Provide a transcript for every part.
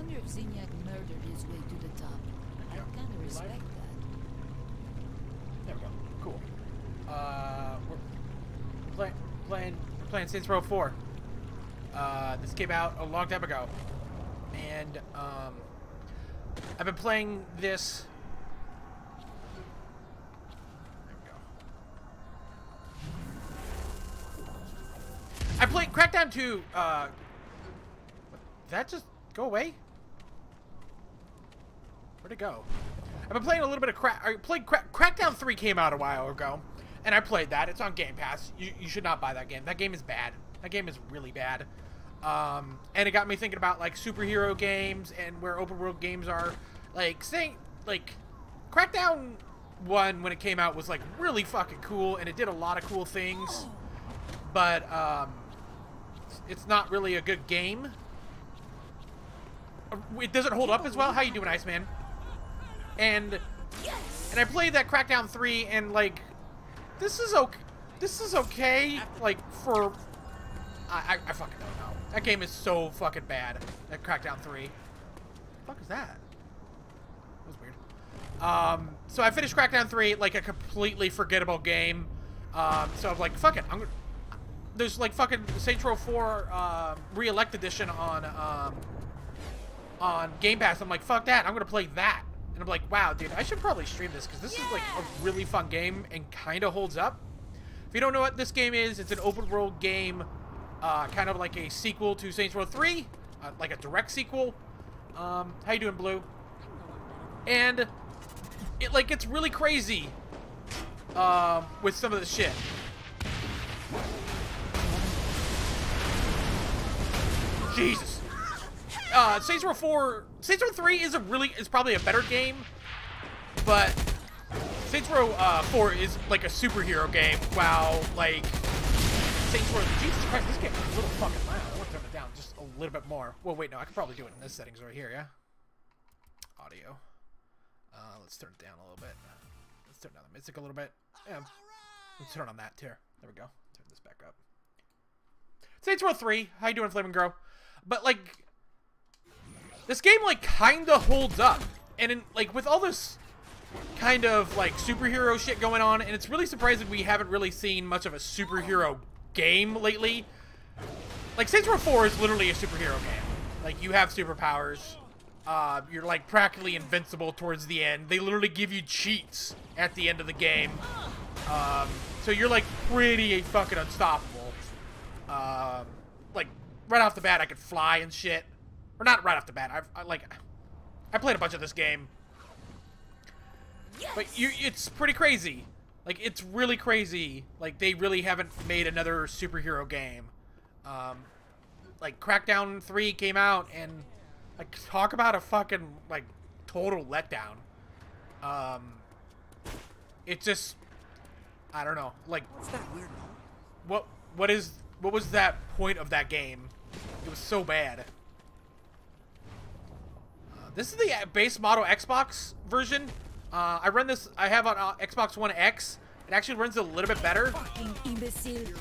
wonder if Zinyak murdered his way to the top. I kind of respect that. There we go. Cool. We're playing Saints Row 4. This came out a long time ago, and I've been playing this. There we go. I played Crackdown 2. Did that just go away? Where'd it go? I've been playing a little bit of Crackdown 3 came out a while ago, and I played that. It's on Game Pass. You should not buy that game. That game is bad. That game is really bad. And it got me thinking about like superhero games and where open world games are. Like saying like Crackdown 1 when it came out was like really fucking cool, and it did a lot of cool things. But it's not really a good game. It doesn't hold up as well. How you doing, Iceman? And I played that Crackdown 3, and like this is okay. This is okay. Like for I fucking don't know. That game is so fucking bad. That Crackdown 3. What the fuck is that? That was weird. So I finished Crackdown 3, like a completely forgettable game. So I'm like, fuck it. There's like fucking Saints Row 4 Re-Elect Edition on Game Pass. I'm like, fuck that. I'm gonna play that. And I'm like, wow, dude, I should probably stream this because this is like a really fun game and kind of holds up. If you don't know what this game is, it's an open world game, kind of like a sequel to Saints Row 3, like a direct sequel. How you doing, Blue? And it's really crazy with some of the shit. Jesus. Saints Row 3 is probably a better game, but Saints Row 4 is like a superhero game, while like Saints Row, Jesus Christ, this game is a little fucking loud. I want to turn it down just a little bit more. Well, wait, no, I could probably do it in this settings right here, yeah? Audio. Let's turn it down a little bit. Let's turn down the music a little bit. Yeah. Let's turn on that tier. There we go. Turn this back up. Saints Row 3, how you doing, Flaming Grow? But like, this game like kinda holds up, and like with all this kind of like superhero shit going on, and it's really surprising we haven't really seen much of a superhero game lately. Like Saints Row 4 is literally a superhero game. Like you have superpowers, you're like practically invincible towards the end. They literally give you cheats at the end of the game, so you're like pretty fucking unstoppable. Like right off the bat, I could fly and shit. Or not right off the bat. I played a bunch of this game, but it's pretty crazy. Like it's really crazy. Like they really haven't made another superhero game. Like Crackdown 3 came out, and like talk about a fucking like total letdown. It just, I don't know. Like what's that weird? What was that point of that game? It was so bad. This is the base model Xbox version. I run this. I have on Xbox One X. It actually runs a little bit better. Fucking imbecile.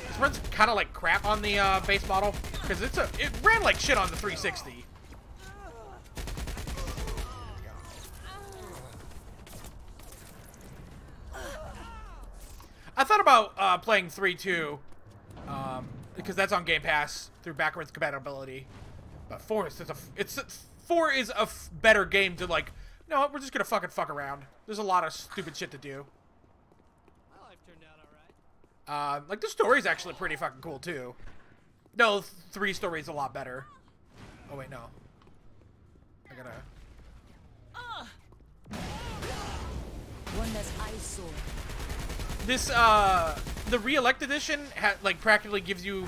This runs kind of like crap on the base model because it ran like shit on the 360. I thought about playing 3 too. Because that's on Game Pass through backwards compatibility, but 4 is a better game to like. No, we're just gonna fuck around. There's a lot of stupid shit to do. My life turned out alright. Like the story's actually pretty fucking cool too. No, 3 story's a lot better. Oh wait, no. I gotta. One less eyesore. This the Re-Elect Edition like practically gives you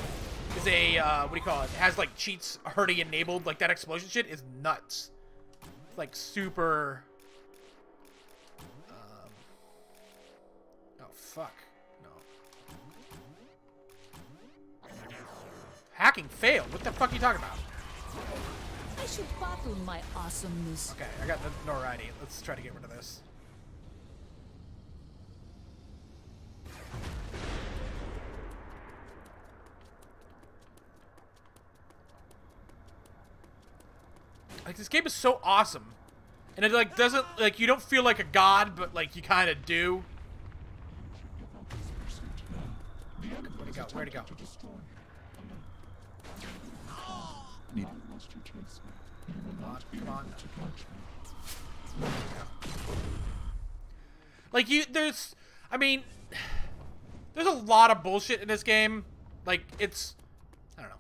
is a what do you call it? It has like cheats already enabled. Like that explosion shit is nuts. It's like super. Oh fuck no. Hacking failed. What the fuck are you talking about? I should bottle my awesomeness. Okay, I got the notoriety. Let's try to get rid of this. Like, this game is so awesome. And it, like, doesn't, like, you don't feel like a god, but, like, you kind of do. Where'd he go? Where'd he go? Come on. Like, I mean, there's a lot of bullshit in this game. Like, I don't know.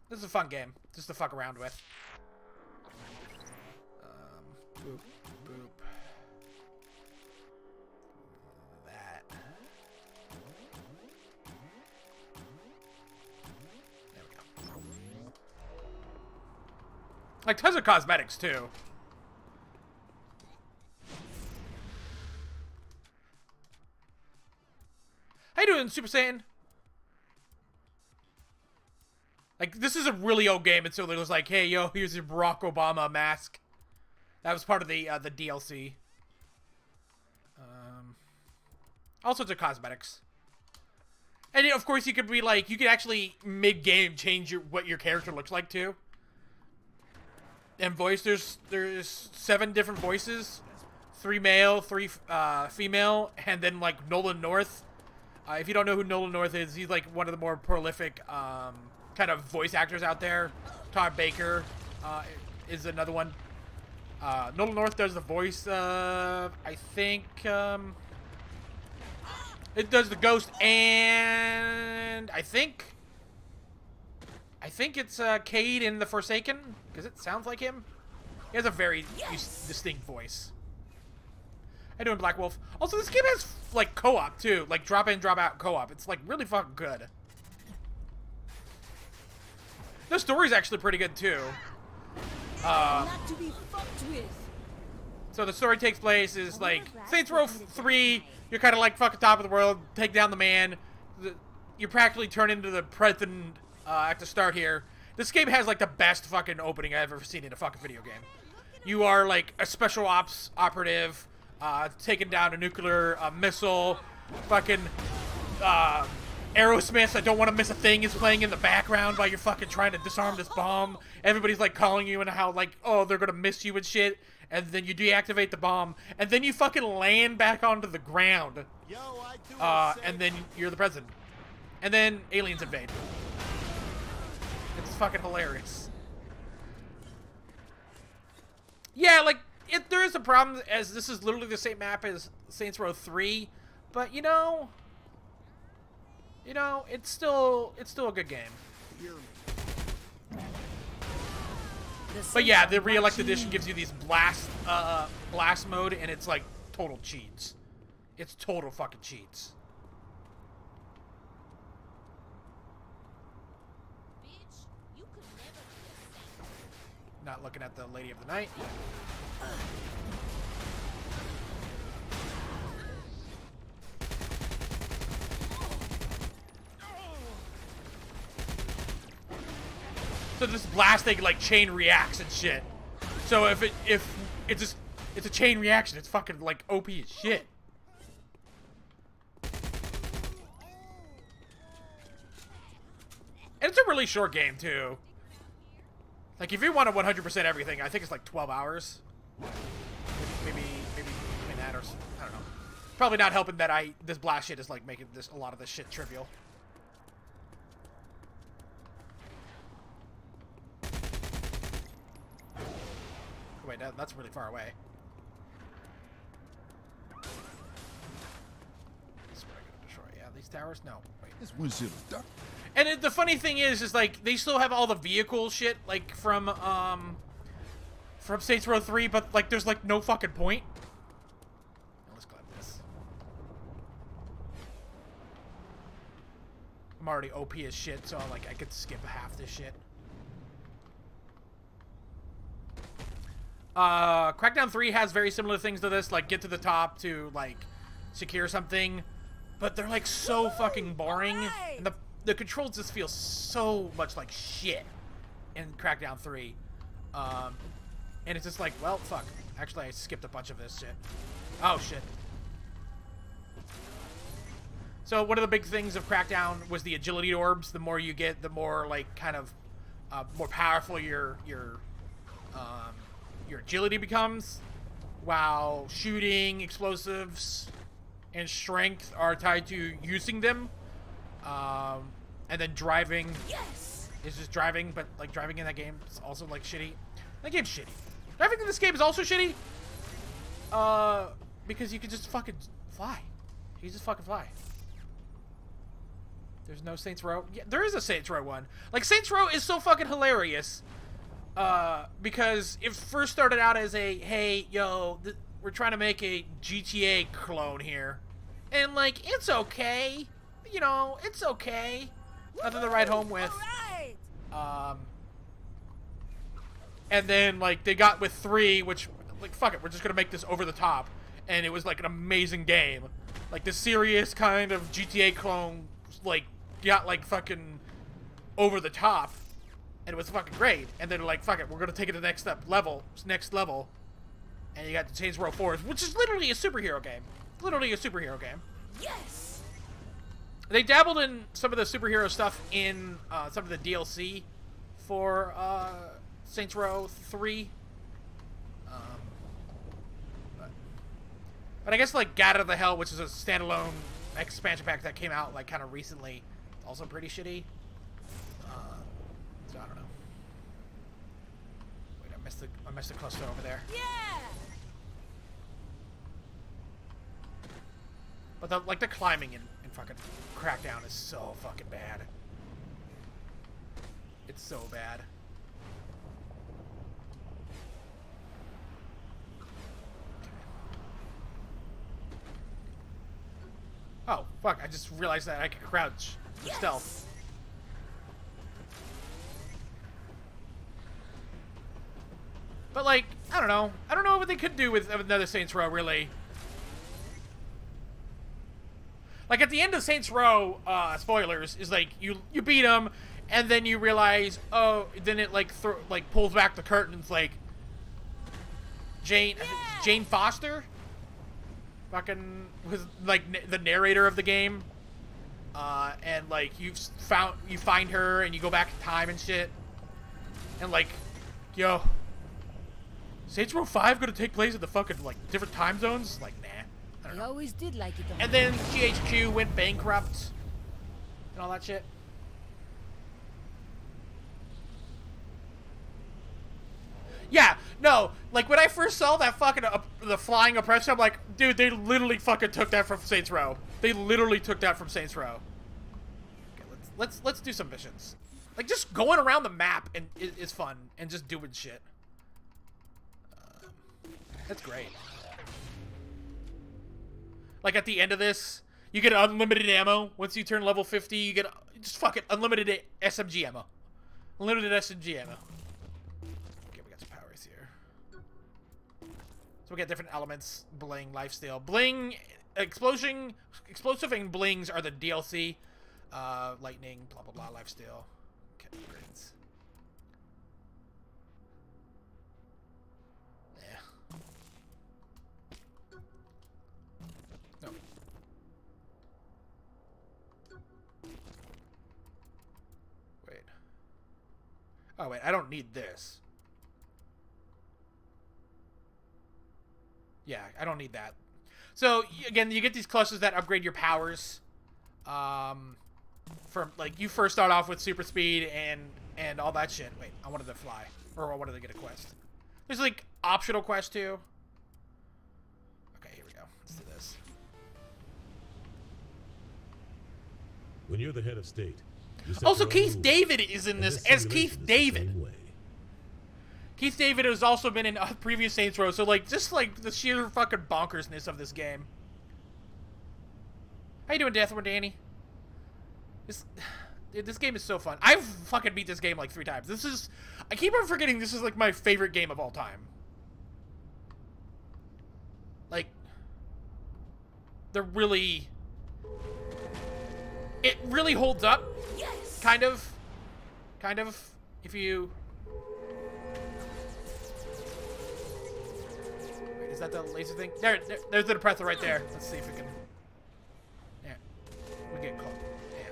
This is a fun game, just to fuck around with. Boop, boop. That. There we go. Like, tons of cosmetics, too. How you doing, Super Saiyan? Like, this is a really old game, and so it was like, hey, yo, here's your Barack Obama mask. That was part of the DLC. All sorts of cosmetics. And, of course, you could be like, you could actually, mid-game, change what your character looks like, too. And voice, there's 7 different voices. 3 male, 3 female, and then, like, Nolan North. If you don't know who Nolan North is, he's, like, one of the more prolific, kind of voice actors out there. Todd Baker is another one. Nolan North does the voice of, I think, it does the Ghost, and I think it's Cade in The Forsaken, because it sounds like him. He has a very distinct voice. How you doing, Black Wolf? Also, this game has, like, co-op, too. Like, drop-in, drop-out co-op. It's, like, really fucking good. The story's actually pretty good, too. Not to be fucked with. So the story takes place is, like, Saints Row 3, you're kind of, like, fucking top of the world, take down the man. You practically turn into the president at the start here. This game has, like, the best fucking opening I've ever seen in a fucking video game. You are, like, a special ops operative, taking down a nuclear missile, fucking Aerosmith, I Don't Want to Miss a Thing is playing in the background while you're fucking trying to disarm this bomb. Everybody's, like, calling you and how, like, oh, they're gonna miss you and shit. And then you deactivate the bomb, and then you fucking land back onto the ground. And then you're the president. And then aliens invade. It's fucking hilarious. Yeah, like, there is a problem, as this is literally the same map as Saints Row 3, but, you know, it's still a good game. But yeah, the Re-Elect Edition gives you these blast mode, and it's like total cheats. It's total fucking cheats. Bitch, you could never be Not looking at the Lady of the Night. So this blasting, like, chain reacts and shit. So if it's a chain reaction, it's fucking, like, OP as shit. And it's a really short game too. Like, if you want to 100% everything, I think it's like 12 hours. Maybe between that, or I don't know. Probably not helping that this blast shit is like making a lot of this shit trivial. Wait, that's really far away. This is what I'm gonna destroy. Yeah, these towers? No. Wait. This windshield is dark. And the funny thing is like, they still have all the vehicle shit, like, from Saints Row 3, but, like, there's, like, no fucking point. Now, let's grab this. I'm already OP as shit, so, like, I could skip half this shit. Crackdown 3 has very similar things to this, like, get to the top to, like, secure something, but they're, like, so fucking boring, and the controls just feel so much like shit in Crackdown 3, and it's just like, well, fuck, actually, I skipped a bunch of this shit. Oh, shit. So, one of the big things of Crackdown was the agility orbs. The more you get, the more, like, kind of, more powerful your your agility becomes, while shooting, explosives, and strength are tied to using them. And then driving is just driving, but like driving in that game is also like shitty. That game's shitty. Driving in this game is also shitty. Because you can just fucking fly. You can just fucking fly. There's no Saints Row. Yeah, there is a Saints Row one. Like, Saints Row is so fucking hilarious. Because it first started out as a, hey, yo, we're trying to make a GTA clone here. And, like, it's okay. You know, it's okay. Nothing to write home with. And then, like, they got with 3, which, like, fuck it, we're just gonna make this over the top. And it was, like, an amazing game. Like, the serious kind of GTA clone, like, got, like, fucking over the top. And it was fucking great. And then, like, fuck it, we're gonna take it to the next level. And you got the Saints Row 4, which is literally a superhero game. Literally a superhero game. Yes. They dabbled in some of the superhero stuff in some of the DLC for Saints Row 3. But I guess, like, Gat Out of the Hell, which is a standalone expansion pack that came out, like, kind of recently, also pretty shitty. So I don't know. Wait, I missed the cluster over there. Yeah. But the climbing in fucking Crackdown is so fucking bad. It's so bad. Oh, fuck, I just realized that I can crouch for stealth. But, like, I don't know. I don't know what they could do with another Saints Row, really. Like, at the end of Saints Row, spoilers, is like, you beat them, and then you realize, oh, then it, like, pulls back the curtains, like, Jane Foster? Fucking was, like, the narrator of the game. And, like, you find her, and you go back in time and shit. And, like, yo, Saints Row 5 gonna take place in the fucking, like, different time zones? Like, nah. I always did like it. And then GHQ went bankrupt and all that shit. Yeah, no, like when I first saw that fucking the flying oppression, I'm like, dude, they literally fucking took that from Saints Row. They literally took that from Saints Row. Okay, let's do some missions. Like, just going around the map and is fun, and just doing shit. That's great. Like, at the end of this, you get unlimited ammo. Once you turn level 50, you get just fucking unlimited SMG ammo. Unlimited SMG ammo. Okay, we got some powers here. So we get different elements. Bling, lifesteal. Bling, explosive and blings are the DLC. Lightning, blah, blah, blah, lifesteal. Okay, upgrades. Oh, wait, I don't need this. Yeah, I don't need that. So, again, you get these clusters that upgrade your powers. From, like, you first start off with super speed and all that shit. Wait, I wanted to fly. Or I wanted to get a quest. There's, like, optional quest, too. Okay, here we go. Let's do this. When you're the head of state... Also, Keith David is in this as Keith David. Keith David has also been in previous Saints Row, so, like, just, like, the sheer fucking bonkersness of this game. How you doing, Deathworm Danny? This game is so fun. I've fucking beat this game, like, 3 times. This is... I keep on forgetting this is, like, my favorite game of all time. Like... They're really... It really holds up. Yes. Kind of. If you... Wait, is that the laser thing? There's the depressor right there. Let's see if we can... Yeah. We're getting close. Yeah.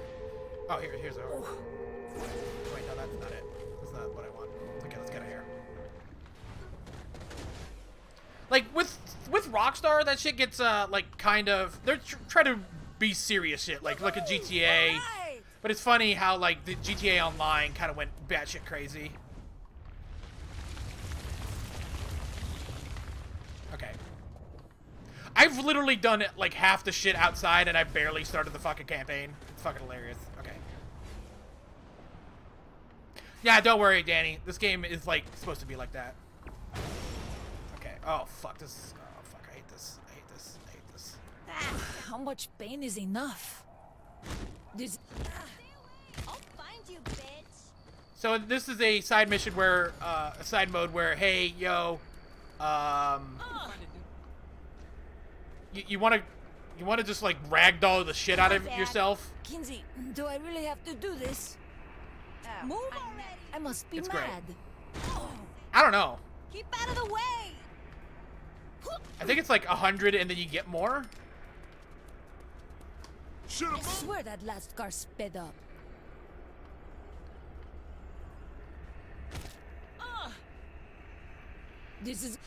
Oh, here's our... Wait, no, that's not it. That's not what I want. Okay, let's get out of here. Like, with Rockstar, that shit gets, like, kind of... They're trying to be serious shit, like, look at GTA. But it's funny how, like, the GTA Online kind of went batshit crazy. Okay. I've literally done, like, half the shit outside, and I barely started the fucking campaign. It's fucking hilarious. Okay. Yeah, don't worry, Danny. This game is, like, supposed to be like that. Okay. Oh, fuck. This. Oh, fuck. I hate this. I hate this. I hate this. How much pain is enough? This. I'll find you, bitch. So this is a side mission where, a side mode where, hey, yo, you wanna just like ragdoll the shit out of yourself? Kinsey, do I really have to do this? Move already. I must be It's mad. great. I don't know. Keep out of the way. I think it's like 100 and then you get more. I swear that last car sped up. This is...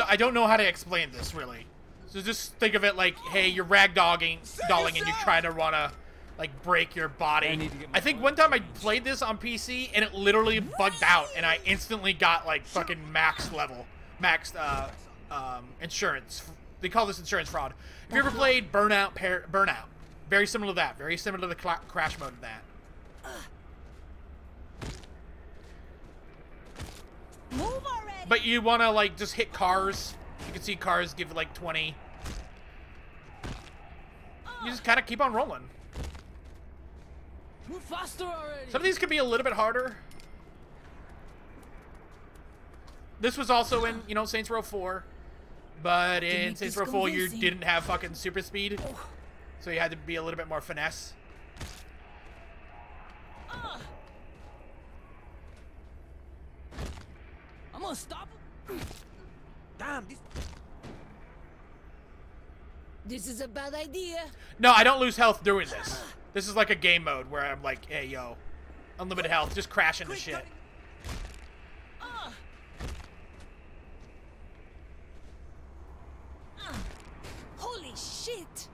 I don't know how to explain this, really. So just think of it like, hey, you're ragdolling and you're trying to wanna, like, break your body. I think one time I played this on PC and it literally bugged out and I instantly got, like, fucking maxed insurance. They call this insurance fraud. Have you ever played Burnout? Very similar to that. Very similar to the crash mode of that. Move already. But you want to, like, just hit cars. You can see cars give, like, 20. You just kind of keep on rolling. Move faster already. Some of these could be a little bit harder. This was also in, you know, Saints Row 4. But in Saints Row 4, you didn't have fucking super speed. So you had to be a little bit more finesse. I'm gonna stop him. Damn, This is a bad idea. No, I don't lose health doing this. This is like a game mode where I'm like, hey, yo, unlimited health, just crash into shit. Holy shit!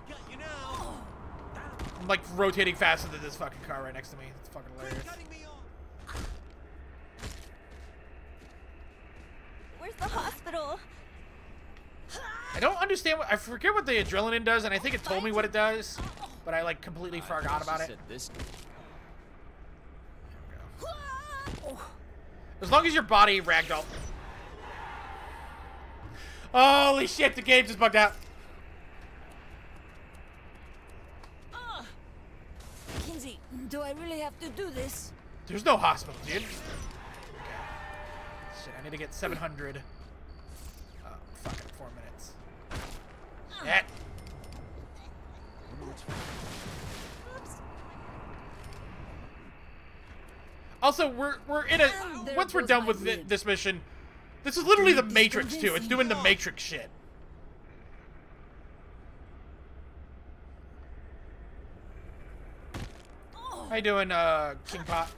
got you now. I'm like rotating faster than this fucking car right next to me. It's fucking hilarious. Cutting me off. Where's the hospital? I don't understand what, I forget what the adrenaline does, and I think it told me what it does, but I like completely forgot about it. As long as your body ragdoll. Holy shit, the game just bugged out. Kinsey, do I really have to do this? There's no hospital, dude. Okay. Shit, I need to get 700. Oh, fucking 4 minutes. Shit. Also, we're in a... Once we're done with this mission, this is literally the Matrix, too. It's doing the Matrix shit. How you doing, King Pot?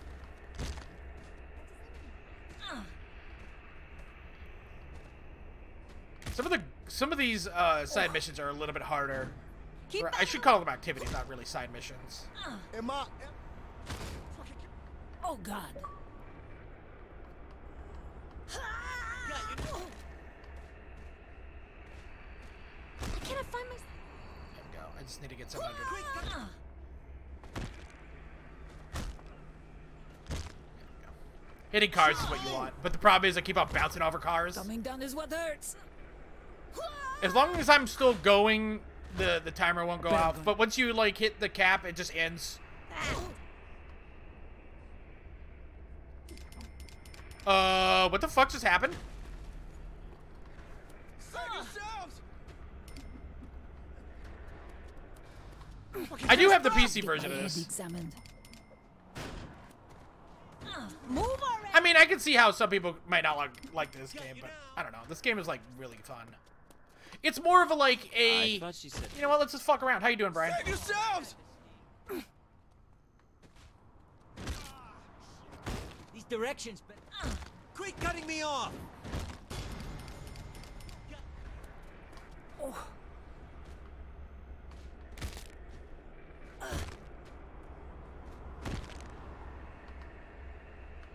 Some of these side missions are a little bit harder. Or I should call them activities, not really side missions. Oh God. Can I find my... There we go. I just need to get 700. Hitting cars is what you want, but the problem is I keep on bouncing over cars. Coming down is what hurts. As long as I'm still going, the timer won't go off. But once you like hit the cap, it just ends. What the fuck just happened? I do have the PC version of this. Move already. I mean, I can see how some people might not like this game, but I don't know. This game is like really fun. It's more of a like a. I thought she said. You know what? Let's just fuck around. How you doing, Brian? Save yourselves! directions, but Quit cutting me off!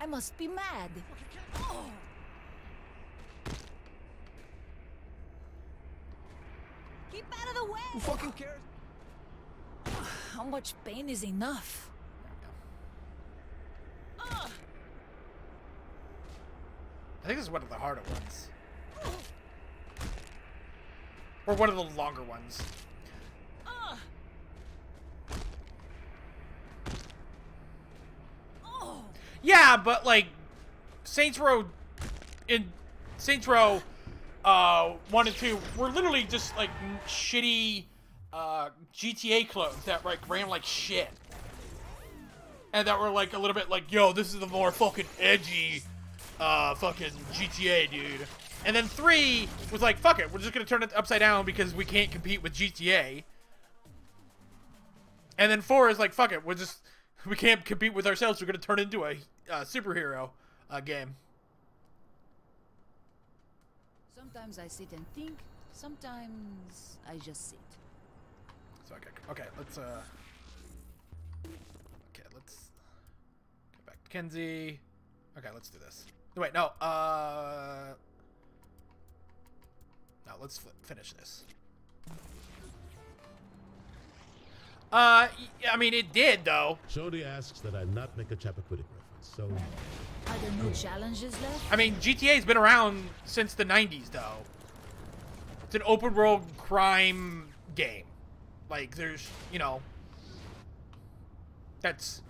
I must be mad. Keep out of the way. Who fucking cares? How much pain is enough? I think this is one of the harder ones. Or one of the longer ones. Yeah, but like Saints Row in Saints Row 1 and 2 were literally just like shitty GTA clones that like ran like shit. And that were like a little bit like, yo, this is the more fucking edgy fucking GTA, dude. And then 3 was like, fuck it, we're just gonna turn it upside down because we can't compete with GTA. And then 4 is like, fuck it, we can't compete with ourselves, we're gonna turn it into a superhero game. Sometimes I sit and think, sometimes I just sit. So okay, let's go back to Kenzie. Okay, let's do this. Wait, no, let's finish this. I mean, it did, though. Shorty asks that I not make a Chappaquiddick reference, so... Are there no challenges left? I mean, GTA's been around since the 90s, though. It's an open-world crime game. Like, there's, you know... That's...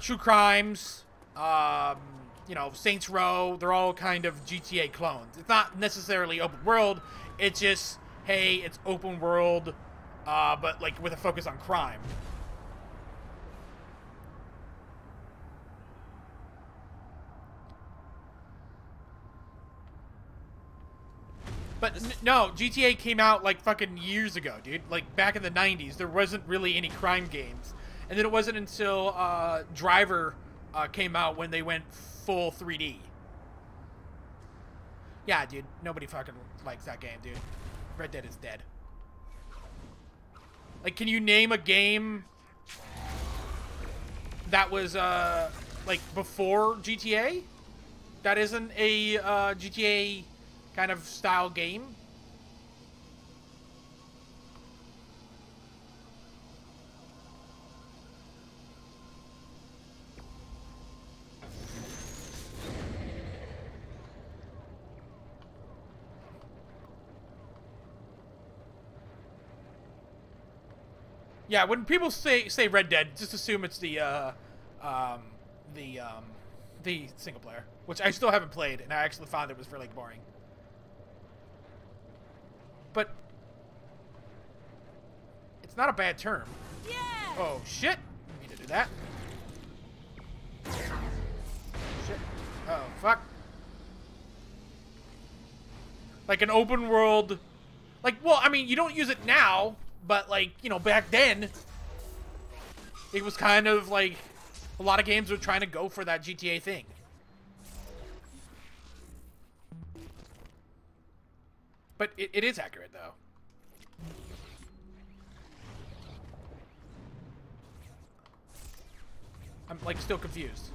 True Crimes, you know, Saints Row, they're all kind of GTA clones. It's not necessarily open world, it's just, hey, it's open world, but like with a focus on crime. But no, GTA came out like fucking years ago, dude. Like back in the 90s, there wasn't really any crime games. And then it wasn't until Driver came out when they went full 3D. Yeah, dude. Nobody fucking likes that game, dude. Red Dead is dead. Like, can you name a game that was, like, before GTA? That isn't a GTA kind of style game? Yeah, when people say Red Dead, just assume it's the single player, which I still haven't played, and I actually found it was really boring. But it's not a bad term. Yeah. Oh shit! I need to do that. Shit. Oh fuck. Like an open world. Like, well, I mean, you don't use it now. But, like, you know, back then, it was kind of like a lot of games were trying to go for that GTA thing. But it is accurate, though. I'm, like, still confused.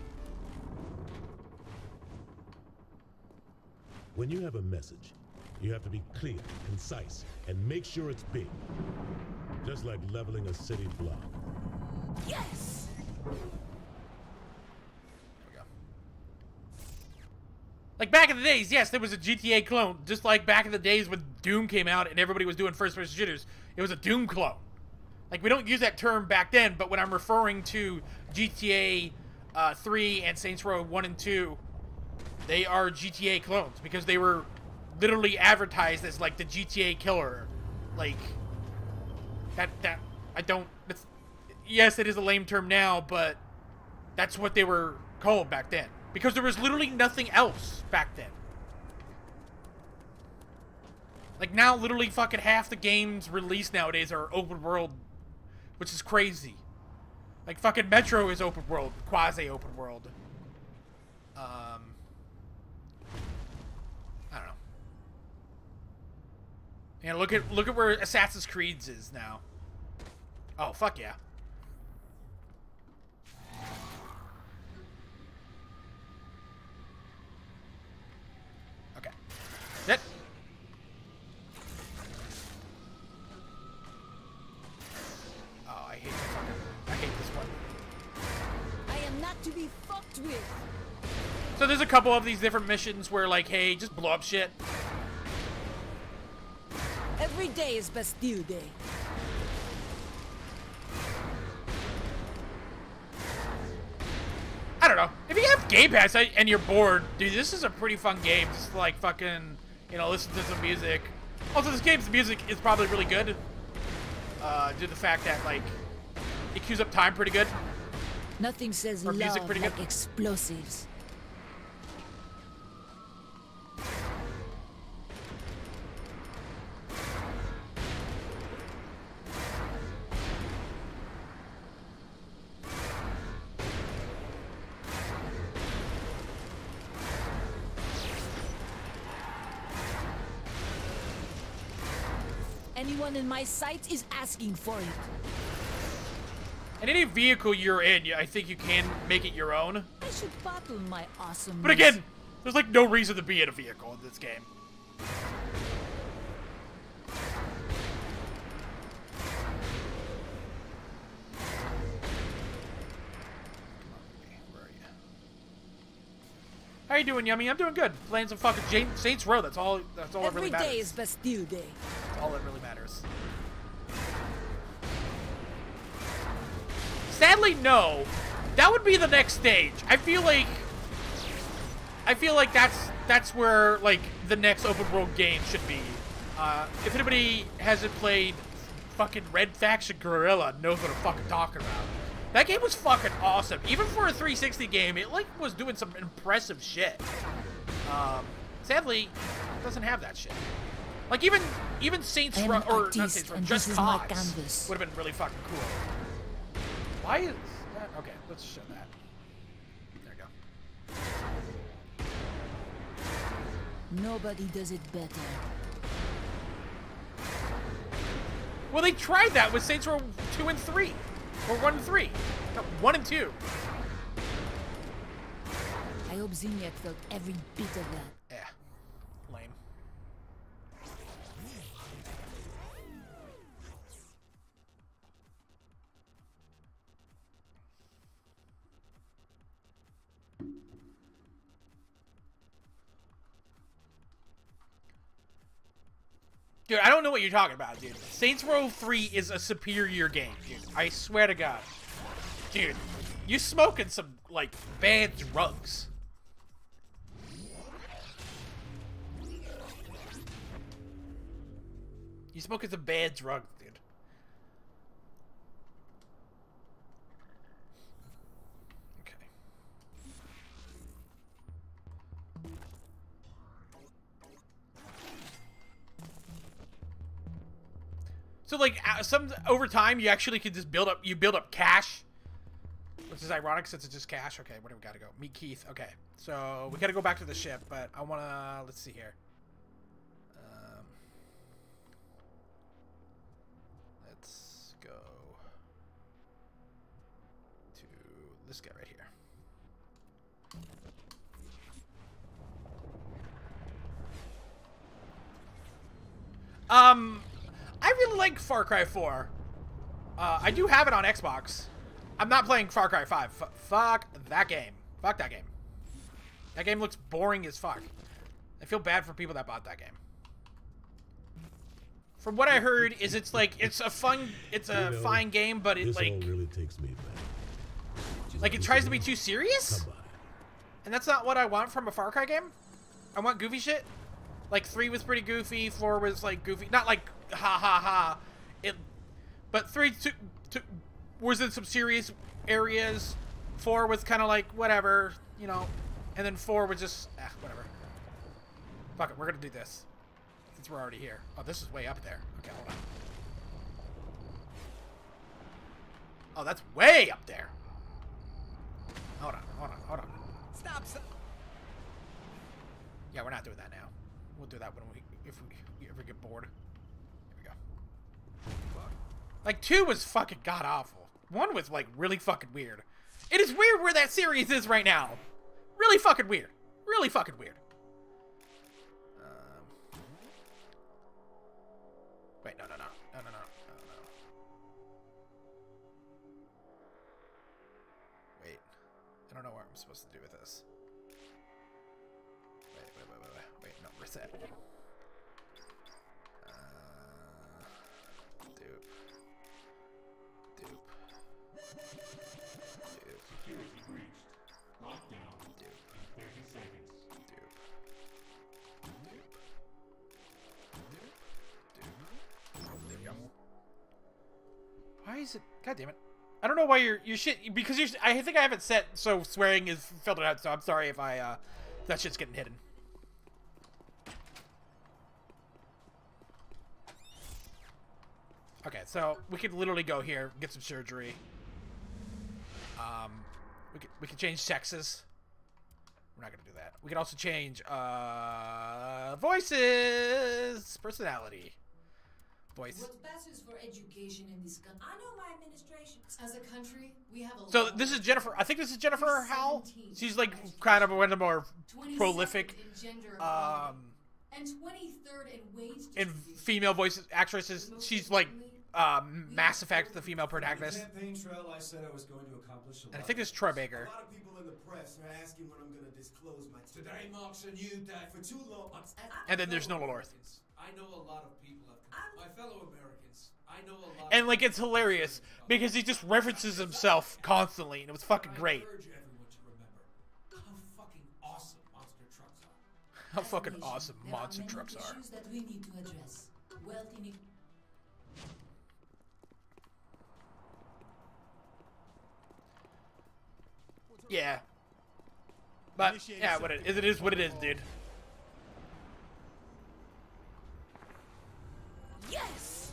When you have a message, you have to be clear, concise, and make sure it's big. Just like leveling a city block. Yes. There we go. Like back in the days, yes, there was a GTA clone. Just like back in the days when Doom came out and everybody was doing first-person shooters, it was a Doom clone. Like, we don't use that term back then, but when I'm referring to GTA 3 and Saints Row 1 and 2, they are GTA clones because they were literally advertised as like the GTA killer. Like that I don't, that's, yes, it is a lame term now, but that's what they were called back then because there was literally nothing else back then. Like now literally fucking half the games released nowadays are open world, which is crazy. Like fucking Metro is open world, quasi open world. I don't know. And look at where Assassin's Creed's is now. Oh, fuck yeah. Okay. That. Oh, I hate this one. I am not to be fucked with. So there's a couple of these different missions where, like, hey, just blow up shit. Every day is Bastille Day. I don't know. If you have Game Pass and you're bored, dude, this is a pretty fun game. Just like fucking, you know, listen to some music. Also, this game's music is probably really good. Due to the fact that, like, it queues up time pretty good. Nothing says Or music love pretty like good. explosives. Anyone in my sight is asking for it. And any vehicle you're in, I think you can make it your own. I should bottle my awesomeness. But again, there's like no reason to be in a vehicle in this game. Where are you? How you doing, Yummy? I'm doing good. Playing some fucking Saints Row. That's all that really Every matters. day is Bastille Day. That's all that really matters. Sadly, no. That would be the next stage. I feel like that's where like the next open world game should be. If anybody hasn't played fucking Red Faction Guerrilla, knows what I'm fucking talking about. That game was fucking awesome. Even for a 360 game, it like was doing some impressive shit. Sadly, it doesn't have that shit. Like even Saints Row, or not Saints Row, Just Cause would have been really fucking cool. Why is that? Okay, let's show that. There you go. Nobody does it better. Well, they tried that with Saints Row 2 and 3. Or 1 and 3. No, 1 and 2. I hope Zinyak felt every bit of that. Yeah. Lame. Dude, I don't know what you're talking about, dude. Saints Row 3 is a superior game, dude. I swear to God. Dude, you smoking some, like, bad drugs. You smoking some bad drugs, dude. Okay. So like over time you actually can just build up cash, which is ironic since it's just cash. Okay, where do we gotta go? Meet Keith. Okay, so we gotta go back to the ship, but I wanna let's see here. Let's go to this guy right here. I really like Far Cry 4. I do have it on Xbox. I'm not playing Far Cry 5. Fuck that game. Fuck that game. That game looks boring as fuck. I feel bad for people that bought that game. From what I heard, is it's a fine game, but it this like all really takes me back. like it tries to be too serious. And that's not what I want from a Far Cry game. I want goofy shit. Like 3 was pretty goofy, 4 was like goofy, not like ha ha ha. But 3 was in some serious areas. 4 was kind of like whatever, you know, and then 4 was just whatever. Fuck it, we're gonna do this since we're already here. Oh, this is way up there. Okay, hold on. Oh, that's way up there. Hold on. Stop. Yeah, we're not doing that now. We'll do that when if we ever get bored. Here we go. Like 2 was fucking god awful. 1 was like really fucking weird. It is weird where that series is right now. Really fucking weird. Really fucking weird. Wait, no. Wait. I don't know what I'm supposed to do with this. Wait, no, reset. Why is it? God damn it! I don't know why your shit because I think I have it set so swearing is filtered out. So I'm sorry if that shit's getting hidden. Okay, so we could literally go here, get some surgery. We could change sexes. We're not gonna do that. We could also change voices, personality. Voice. What's best is for education in this country. I know my administration. As a country, we have a So this is Jennifer. I think this is Jennifer Howell. She's like kind of one of the more prolific and 23rd in wage in female voice actresses. She's like Mass Effect, the female protagonist. Campaign trail, I said I was going to accomplish a lot. And I think this is Troy Baker. A lot of people in the press are asking when I'm going to disclose my. Today marks a new day. For too long. And then there's Nolan North. I know a lot of people my fellow Americans. I know a lot. And like it's hilarious because he just references himself constantly, and it was fucking great. I urge everyone to remember how fucking awesome monster trucks are. How fucking awesome monster trucks are. Issues that we need to address. Wealthy. Yeah. But yeah, it is what it is, dude. Yes.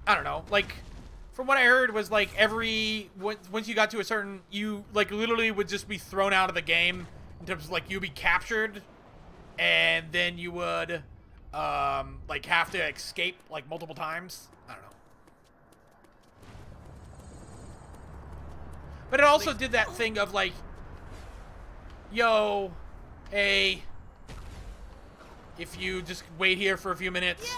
I don't know. Like, from what I heard was like once you got to a certain, you like literally would just be thrown out of the game in terms of like you'd be captured, and then you would like have to escape like multiple times. I don't know. But it also did that thing of like, yo, hey, if you just wait here for a few minutes,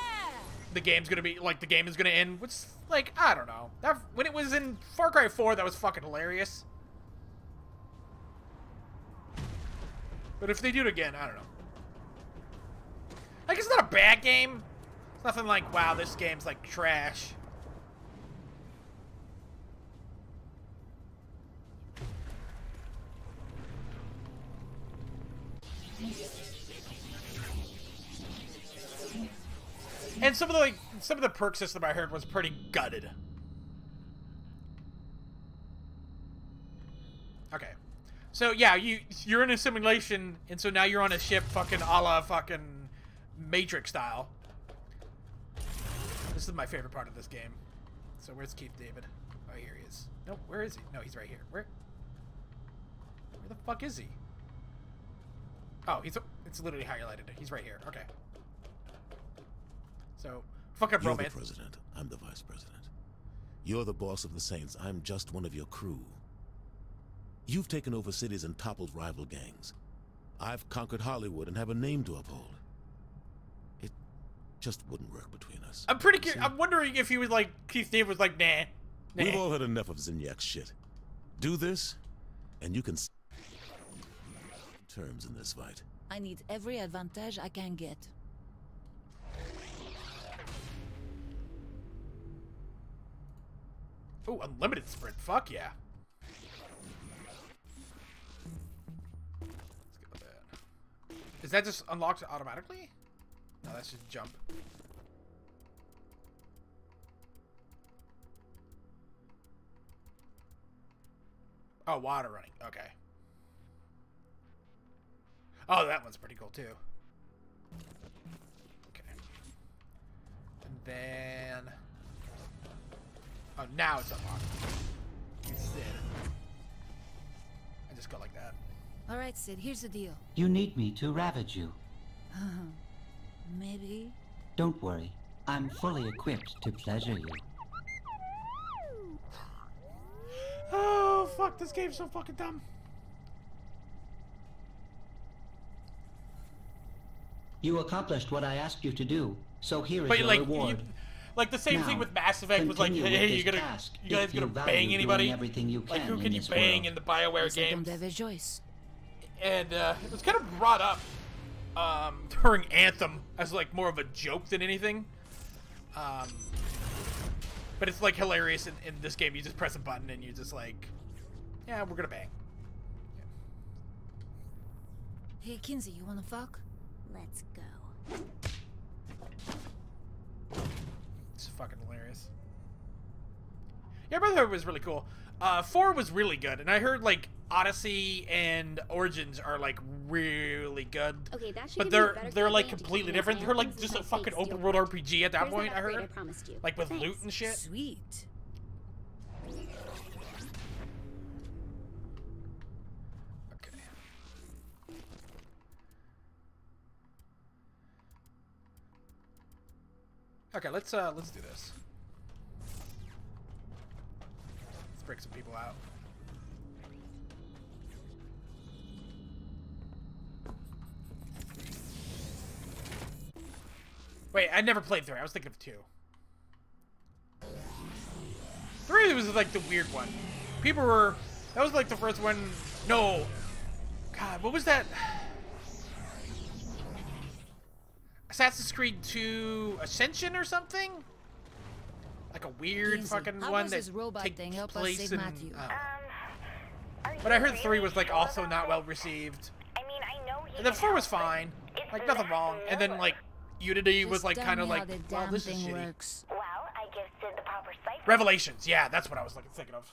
the game's gonna be like the game is gonna end. Which, like, I don't know. That when it was in Far Cry 4, that was fucking hilarious. But if they do it again, I don't know. Like, it's not a bad game. It's nothing like, wow, this game's like trash. And some of the perk system I heard was pretty gutted. Okay. So yeah, you're in a simulation, and so now you're on a ship fucking a la fucking Matrix style. This is my favorite part of this game. So where's Keith David? Oh, here he is. Nope, where is he? No, he's right here. Where the fuck is he? Oh, it's literally highlighted. He's right here. Okay. So, fucking You're romance. the president. I'm the vice president. You're the boss of the Saints. I'm just one of your crew. You've taken over cities and toppled rival gangs. I've conquered Hollywood and have a name to uphold. It just wouldn't work between us. I'm pretty curious. I'm wondering if he was like, Keith David was like, nah. We've all had enough of Zinyak's shit. Do this, and you can terms in this fight. I need every advantage I can get. Oh, unlimited sprint. Fuck yeah. Let's go with that. Is that just unlocked automatically? No, that's just jump. Oh, water running. Okay. Oh, that one's pretty cool too. Okay. And then... Oh, now it's unlocked. Instead. I just go like that. All right, Sid, here's the deal. You need me to ravage you. Maybe. Don't worry. I'm fully equipped to pleasure you. Oh, fuck, this game's so fucking dumb. You accomplished what I asked you to do, so here is But your like, reward. like the same thing Now, with Mass Effect was like, continue with hey, this task you guys if you gonna value bang doing anybody? everything you Like, who can can in you this bang world. in the BioWare Guess I don't games? have a choice. And it was kind of brought up during Anthem as like more of a joke than anything. But it's like hilarious in this game. You just press a button and you just like, yeah, we're gonna bang. Hey, Kinsey, you wanna fuck? Let's go. It's fucking hilarious. Yeah, Brotherhood was really cool. 4 was really good, and I heard like Odyssey and Origins are like really good. Okay, that should but give you a better they're like plan to completely keep different. an They're eye like on just a things fucking like open world RPG at that There's point. that I heard, upgrade I promised you. like with Thanks. loot and shit. Sweet. Okay. Okay, let's do this. Let's break some people out. Wait, I never played 3. I was thinking of 2. 3 was like the weird one. People were... That was like the first one... No. God, what was that? Assassin's Creed 2 Ascension or something? Like a weird Kinsey, fucking how one does that this robot takes thing help us place save in... Matthew? But I heard 3 was like also not well received. I mean, I know he And then can 4 was help, but fine. it's Like nothing wrong. Max And then like Unity was Just like tell kind of me how like, the well, damn this is thing shitty. works. Well, I give Sid the proper cipher. Revelations, yeah, that's what I was like thinking of.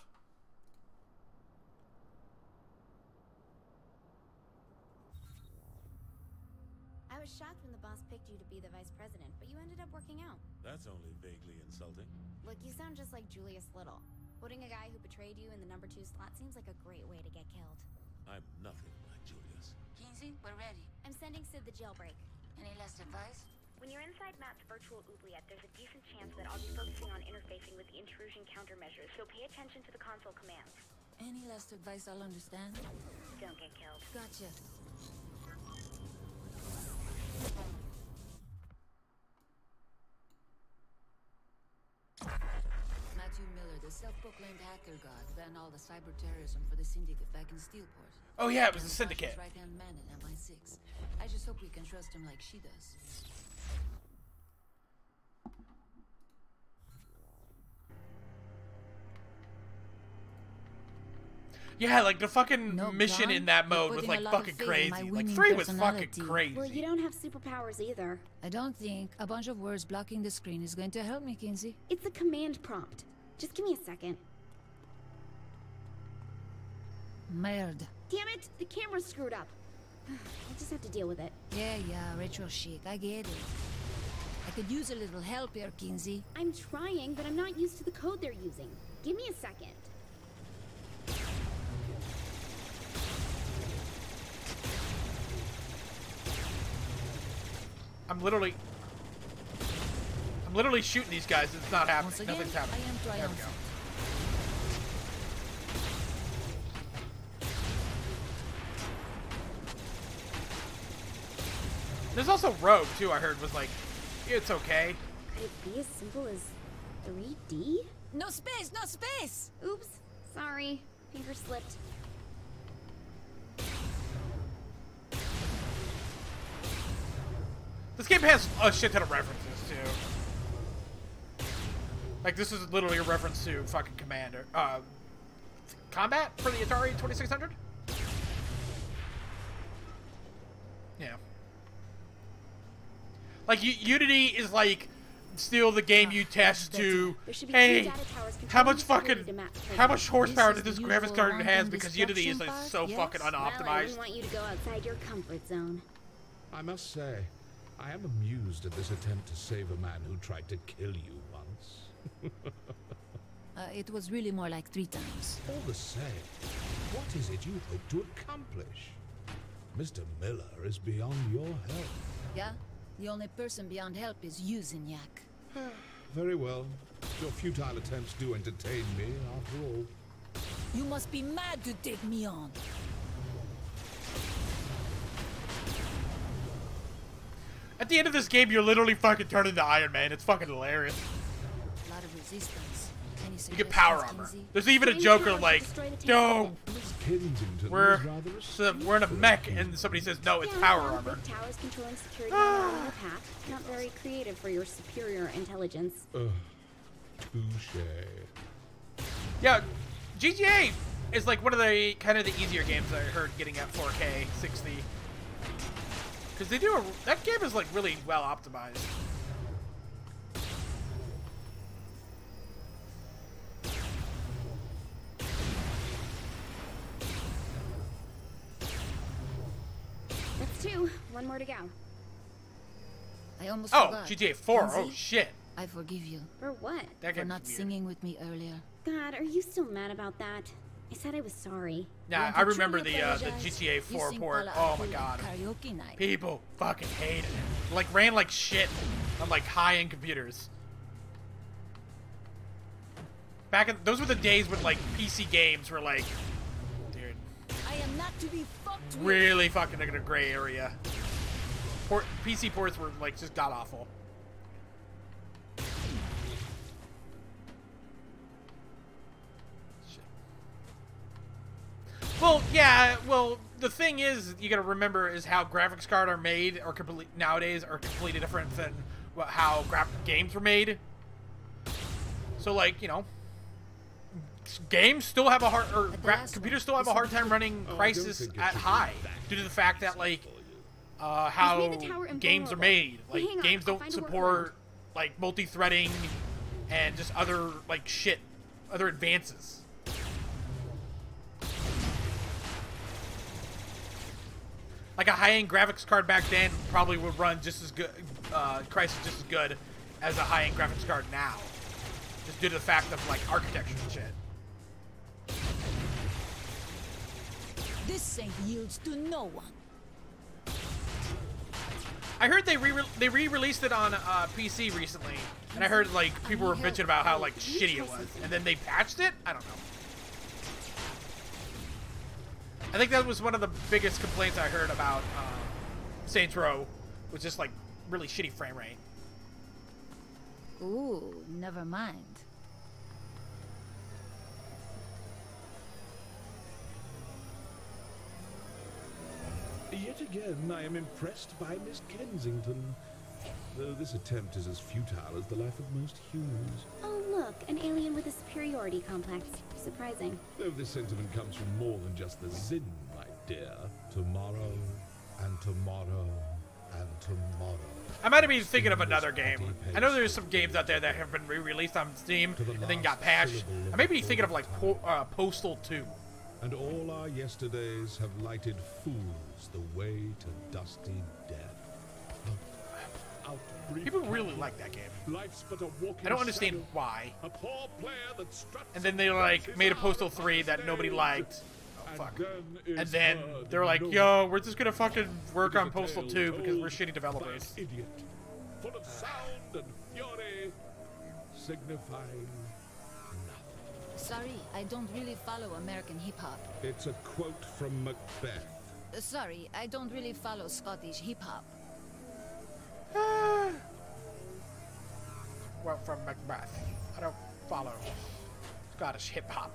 I was shocked when the boss picked you to be the vice president, but you ended up working out. That's only vaguely insulting. Look, you sound just like Julius Little. Putting a guy who betrayed you in the number 2 slot seems like a great way to get killed. I'm nothing like Julius. Kinsey, we're ready. I'm sending Sid the jailbreak. Any last advice? When you're inside Matt's virtual oubliette, there's a decent chance that I'll be focusing on interfacing with the intrusion countermeasures, so pay attention to the console commands. Any last advice I'll understand? Don't get killed. Gotcha. Matthew Miller, the self-proclaimed hacker god, ran all the cyber terrorism for the Syndicate back in Steelport. Oh yeah, it was the Syndicate. Right-hand man in MI6. I just hope we can trust him like she does. Yeah, like the fucking No, mission John, in that you're mode was putting like a lot of fucking faith in crazy. my Like winning 3 was fucking personality. crazy. Well, you don't have superpowers either. I don't think a bunch of words blocking the screen is going to help me, Kinsey. It's a command prompt. Just give me a second. Merde. Damn it! The camera's screwed up. I'll just have to deal with it. Yeah, retro chic, I get it. I could use a little help here, Kinsey. I'm trying, but I'm not used to the code they're using. Give me a second. I'm literally shooting these guys. It's not happening. Once again, Nothing's happening. I am There we go. triumphant. There's also Rogue too. I heard was like, it's okay. Could it be as simple as 3D? No space, no space! Oops. Sorry. Finger slipped. This game has a shit ton of references too. Like this is literally a reference to fucking Commander, Combat for the Atari 2600. Yeah. Like Unity is like still the game you test to. There should be Hey, 2 data towers how controlling much security fucking to Matt's how training. much horsepower This does is this the graphics usual card random has because Unity is like destruction so part, fucking yes? Well, I unoptimized. wouldn't want you to go outside your comfort zone. I must say, I am amused at this attempt to save a man who tried to kill you once. It was really more like 3 times. All the same, what is it you hope to accomplish? Mr. Miller is beyond your help. Yeah? The only person beyond help is you, Zinyak. Very well. Your futile attempts do entertain me, after all. You must be mad to take me on. At the end of this game, you're literally fucking turning into Iron Man. It's fucking hilarious. A lot of resistance. You get power armor. There's even a Joker like, no, we're in a mech, and somebody says, no, it's power armor. Towers controlling security on your path. Not very creative for your superior intelligence. Touche. Yeah, GTA is like one of the kind of the easier games I heard getting at 4K 60. Because they do that game is like really well optimized. That's 2. 1 more to go. I almost Oh, forgot. GTA 4. Kenzie, Oh shit. I forgive you. For what? For not singing with me earlier. God, are you still mad about that? I said I was sorry. Yeah, I remember the GTA 4 port. Oh my god. Karaoke night. People fucking hated it. Like ran like shit on like high-end computers. Back in those were the days when like PC games were like, dude, I am not to be fucked with. really fucking in a gray area. PC ports were like just god awful. Well, yeah. Well, the thing is, you gotta remember is how graphics cards are made, or nowadays are completely different than how games were made. So, like, you know, games still have a hard, or computers still have a hard time running Crysis at high due to the fact that like how games are made. Like games don't support like multi-threading and just other like shit, other advances. Like a high-end graphics card back then probably would run just as good, Crysis just as good as a high-end graphics card now, just due to the fact of like architecture and shit. This thing yields to no one. I heard they re-released it on PC recently, and I heard like people were bitching about how like shitty it was, and then they patched it. I don't know. I think that was one of the biggest complaints I heard about Saints Row, was just like really shitty frame rate. Ooh, never mind. Yet again, I am impressed by Miss Kensington. Though this attempt is as futile as the life of most humans. Oh, look, an alien with a superiority complex. Surprising. Though this sentiment comes from more than just the Zin, my dear. Tomorrow, and tomorrow, and tomorrow. I might have been thinking of another game. I know there's some games out there that have been re-released on Steam and then got patched. I may be thinking of like Postal 2. And all our yesterdays have lighted fools the way to dusty death. People really like that game. Life's but a walking I don't understand shadow. why. A poor player that struts and then they like made a Postal 3 that nobody liked. Oh, fuck. And then they're like, yo, we're just gonna fucking work on Postal 2 because we're shitty developers. Idiot, full of sound and fury, signifying nothing. Sorry, I don't really follow American hip-hop. It's a quote from Macbeth. Sorry, I don't really follow Scottish hip-hop. Well, from Macbeth. I don't follow Scottish hip-hop.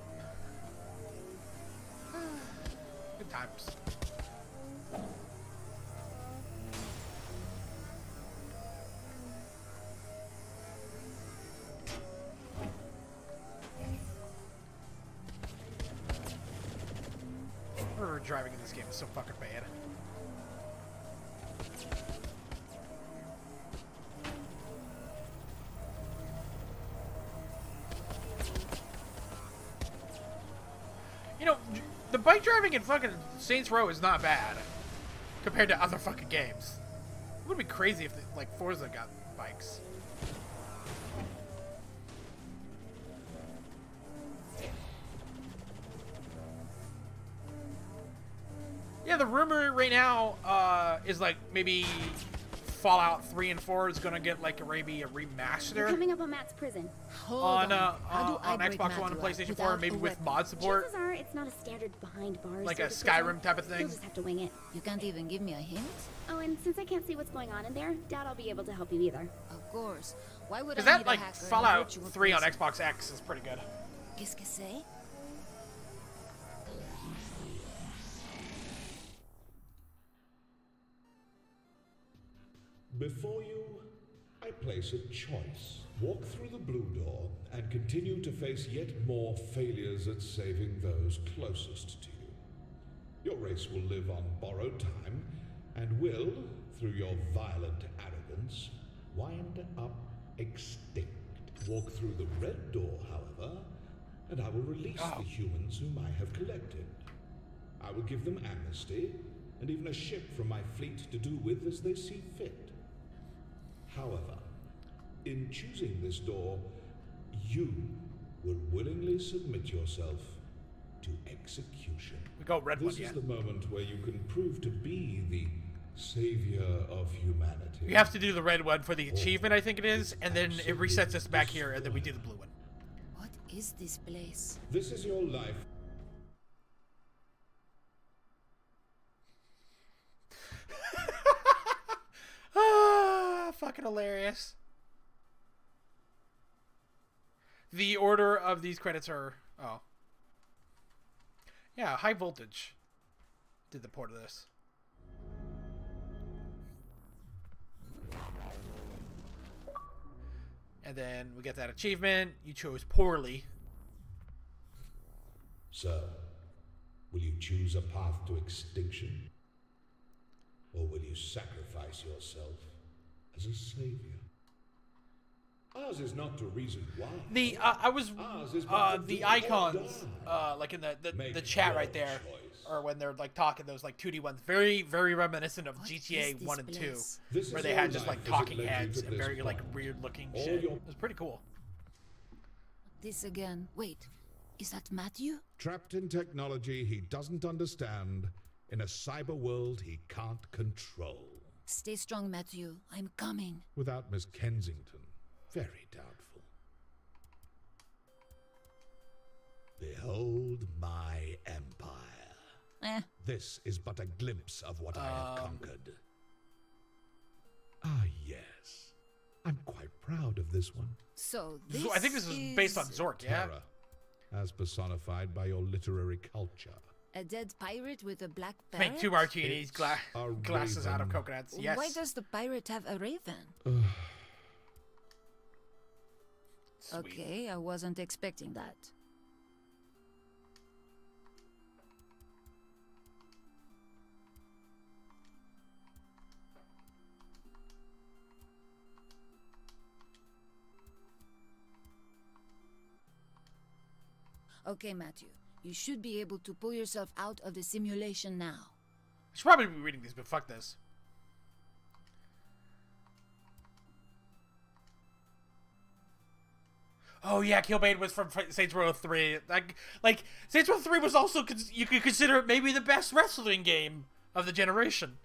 Good times. Driving in this game is so fucking bad. You know, the bike driving in fucking Saints Row is not bad compared to other fucking games. It would be crazy if like Forza got bikes. Yeah, the rumor right now is like maybe Fallout 3 and 4 is gonna get like maybe a remaster. We're coming up on Matt's prison. On Xbox One and PlayStation 4, maybe with mod support. Chances are it's not a standard behind bars. Like a sort of prison. Skyrim type of thing. You'll just have to wing it. You can't even give me a hint? Oh, and since I can't see what's going on in there, doubt I'll be able to help you either. Of course. Why would I Because need that a like hacker in a Fallout virtual 3 on prison? Xbox X is pretty good. Qu'est-ce que c'est? Before you, I place a choice. Walk through the blue door and continue to face yet more failures at saving those closest to you. Your race will live on borrowed time and will, through your violent arrogance, wind up extinct. Walk through the red door, however, and I will release the humans whom I have collected. I will give them amnesty and even a ship from my fleet to do with as they see fit. However, in choosing this door, you will willingly submit yourself to execution. We go red one, This is the moment where you can prove to be the savior of humanity. You have to do the red one for the achievement, I think it is, and then it resets us back here, and then we do the blue one. What is this place? This is your life. Ah, fucking hilarious. The order of these credits are... Oh. Yeah, High Voltage did the port of this. And then we get that achievement. You chose poorly. So, will you choose a path to extinction? Or will you sacrifice yourself as a savior? Ours is not to reason why. The the icons like in the chat right there, or when they're like talking, those like 2D ones, very reminiscent of GTA 1 and 2, where they had just like talking heads and very like weird looking shit. It was pretty cool. This again. Wait, is that Matthew? Trapped in technology he doesn't understand, in a cyber world he can't control. Stay strong, Matthew. I'm coming. Without Miss Kensington, very doubtful. Behold my empire. This is but a glimpse of what I have conquered. Ah, yes. I'm quite proud of this one. So this I think this is based on Zork, yeah? Terror, as personified by your literary culture. A dead pirate with a black parrot? Make 2 martinis, glasses out of coconuts. Yes. Why does the pirate have a raven? Okay, I wasn't expecting that. Okay, Matthew. You should be able to pull yourself out of the simulation now. I should probably be reading this, but fuck this. Oh yeah, Killbane was from Saints Row 3. Like Saints Row 3 was also, you could consider it maybe the best wrestling game of the generation.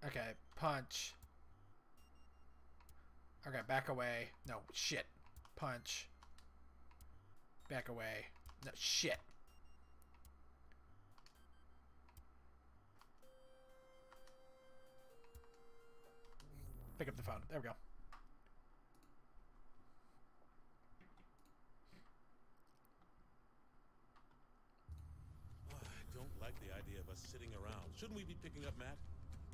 Okay, punch. Okay, back away. No, shit. Punch. Back away. No, shit. Pick up the phone. There we go. I don't like the idea of us sitting around. Shouldn't we be picking up Matt?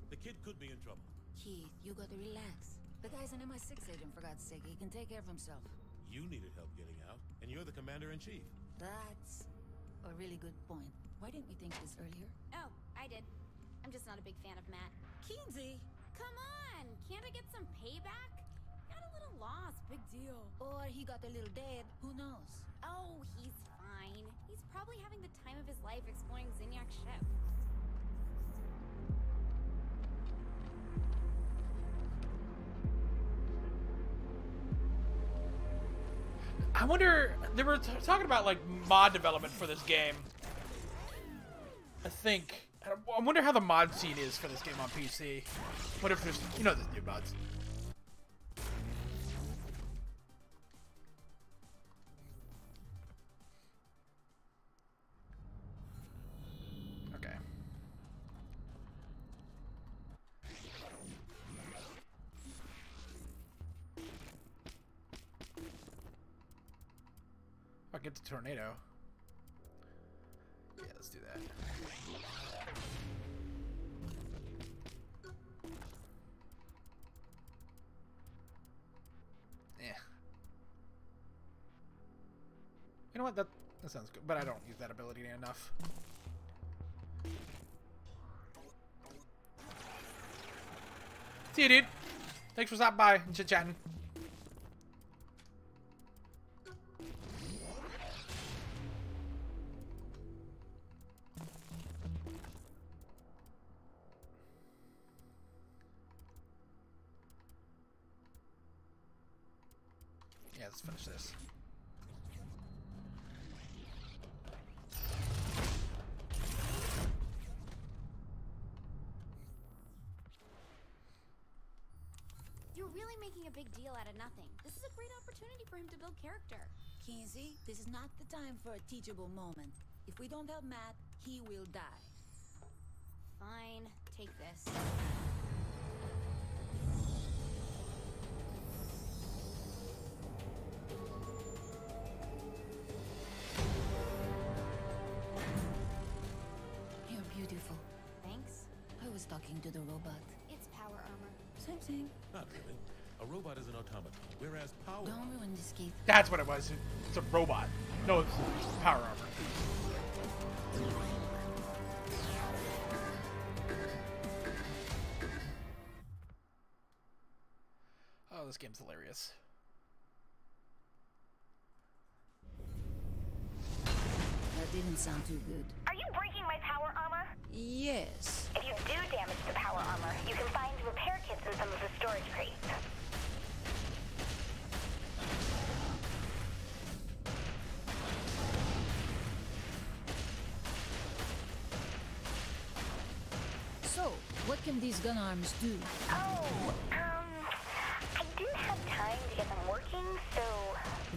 The kid could be in trouble. Keith, you gotta relax. The guy's an MI6 agent, for God's sake. He can take care of himself. You needed help getting out, and you're the commander-in-chief. That's a really good point. Why didn't we think this earlier? Oh, I did. I'm just not a big fan of Matt. Kinsey! Come on! Can't I get some payback? Got a little lost, big deal. Or he got a little dead. Who knows? Oh, he's fine. brain. He's probably having the time of his life exploring Zinyak's ship. I wonder, they were talking about like mod development for this game. I think. I wonder how the mod scene is for this game on PC. What if there's, you know, there's new mods. Okay. I'll get the tornado. Yeah, let's do that. Yeah. You know what? That sounds good, but I don't use that ability enough. See you, dude. Thanks for stopping by and chit-chatting. Yeah, let's finish this. You're really making a big deal out of nothing. This is a great opportunity for him to build character. Kinsey, this is not the time for a teachable moment. If we don't help Matt, he will die. Fine, take this. You're beautiful. Thanks. I was talking to the robot. It's power armor. Same thing. Not really. A robot is an automaton, whereas power... Don't ruin this kid. That's what it was. It's a robot. No, it's power armor. Oh, this game's hilarious. That didn't sound too good. Are you breaking my power armor? Yes. If you do damage the power armor, you can find repair kits in some of the storage crates. So, what can these gun arms do? Oh, I didn't have time to get them working, so...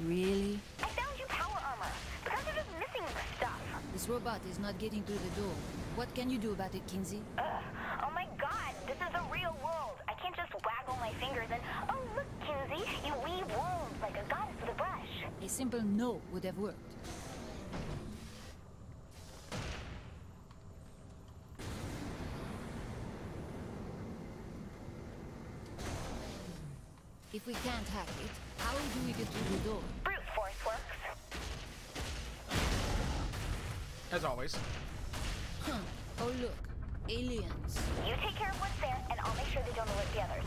Really? I found you power armor. The guys are just missing stuff. This robot is not getting through the door. What can you do about it, Kinsey? Oh my god, this is the real world. I can't just waggle my fingers and, oh look, Kinsey, you weave wounds like a goddess with a brush. A simple no would have worked. If we can't hack it, how do we get through the door? Brute force works. As always. Huh. Oh look. Aliens. You take care of what's there, and I'll make sure they don't alert the others.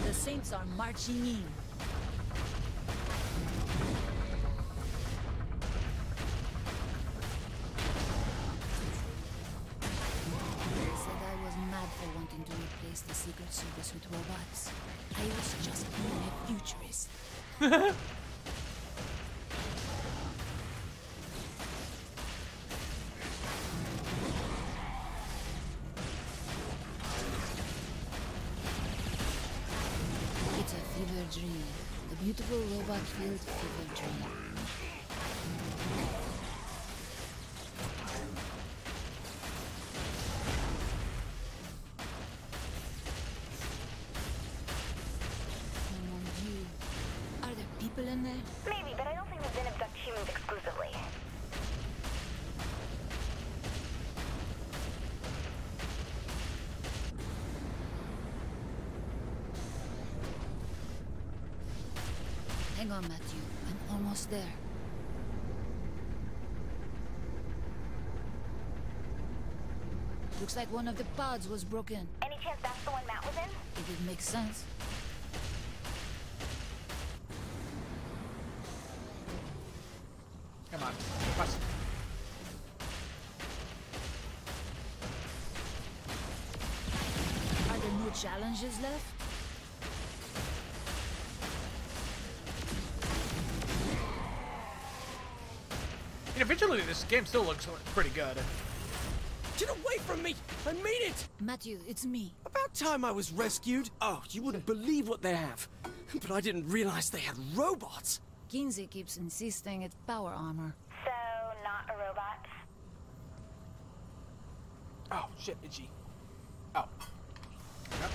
The Saints are marching in. They said I was mad for wanting to replace the Secret Service with robots. I was just being a futurist. It's a fever dream. A beautiful robot-filled fever dream. Mon Dieu. Are there people in there? Maybe, but I don't think the Zin abduct humans exclusively. Hang on, Matthew. I'm almost there. Looks like one of the pods was broken. Any chance that's the one Matt was in? It would make sense. Come on. Bust. Are there no challenges left? You know, visually, this game still looks pretty good. Get away from me! I mean it! Matthew, it's me. About time I was rescued. Oh, you wouldn't believe what they have. But I didn't realize they had robots. Kinsey keeps insisting it's power armor. So, not a robot? Oh, shit, itchy. Oh. Yep.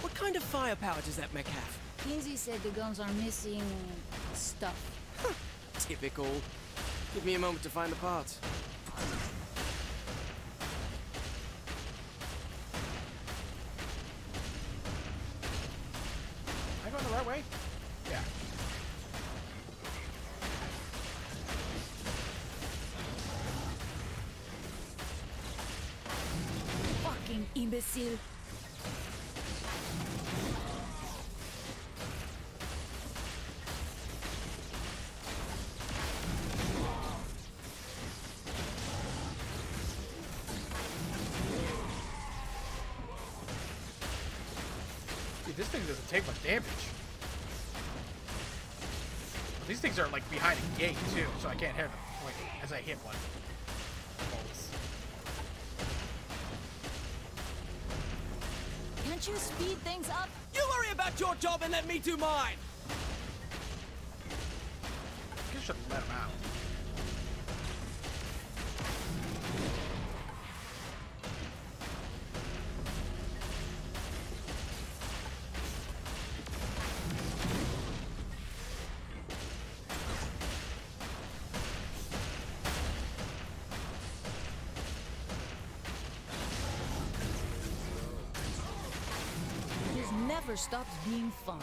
What kind of firepower does that mech have? Kinsey said the guns are missing stuff. Typical. Give me a moment to find the parts. Am I going the right way? Yeah. Fucking imbecile. Dude, this thing doesn't take much damage. But these things are like behind a gate too, so I can't hear them. Wait, as I hit one. Balls. Can't you speed things up? You worry about your job and let me do mine! You should let him out. This never stops being fun.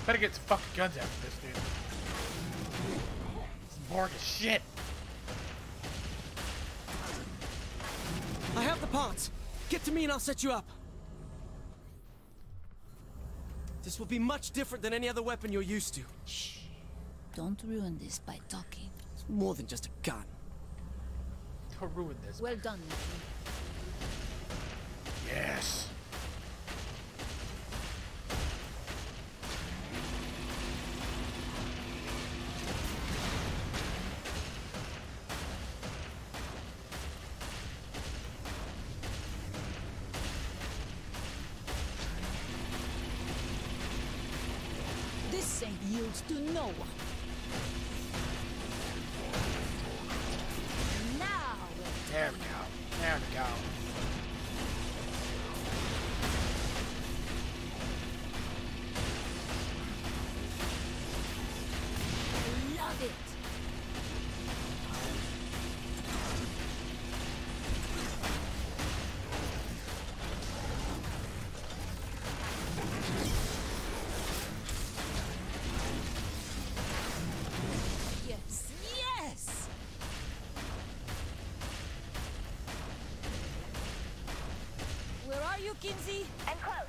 Better get some fucking guns after this, dude. It's boring as shit. I have the parts. Get to me and I'll set you up. This will be much different than any other weapon you're used to. Shh. Don't ruin this by talking. It's more than just a gun. Don't ruin this. Well done, Matthew. Yes. This saint yields to no one. Now we're There we go. There we go. love it. Yes, yes. Where are you, Kinsey?